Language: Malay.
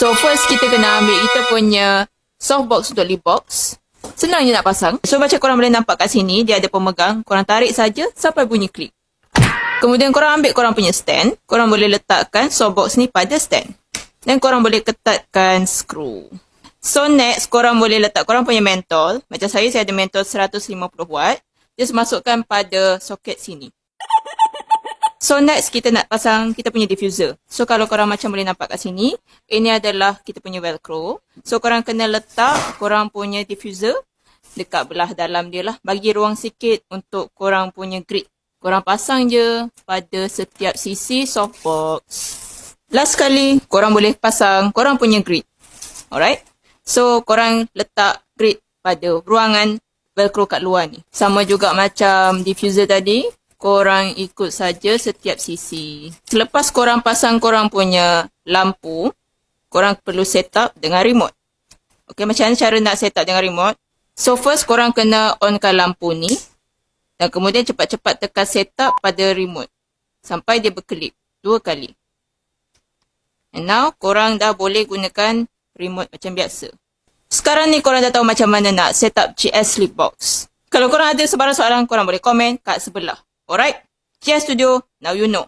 So first kita kena ambil kita punya softbox untuk lip box. Senang je nak pasang. So macam korang boleh nampak kat sini, dia ada pemegang. Korang tarik saja sampai bunyi klik. Kemudian korang ambil korang punya stand. Korang boleh letakkan softbox ni pada stand. Dan korang boleh ketatkan skru. So next, korang boleh letak korang punya mentol. Macam saya ada mentol 150 watt. Just masukkan pada soket sini. So next, kita nak pasang kita punya diffuser. So kalau korang macam boleh nampak kat sini, ini adalah kita punya velcro. So korang kena letak korang punya diffuser dekat belah dalam dia lah. Bagi ruang sikit untuk korang punya grid. Korang pasang je pada setiap sisi softbox. Last sekali, korang boleh pasang korang punya grid. Alright? So, korang letak grid pada ruangan velcro kat luar ni. Sama juga macam diffuser tadi, korang ikut saja setiap sisi. Selepas korang pasang korang punya lampu, korang perlu set up dengan remote. Okay, macam mana cara nak set up dengan remote? So, first korang kena onkan lampu ni. Dan kemudian cepat-cepat tekan setup pada remote. Sampai dia berkelip 2 kali. And now, korang dah boleh gunakan remote macam biasa. Sekarang ni korang dah tahu macam mana nak set up GS Lip Box. Kalau korang ada sebarang soalan, korang boleh komen kat sebelah. Alright? GS Studio, now you know.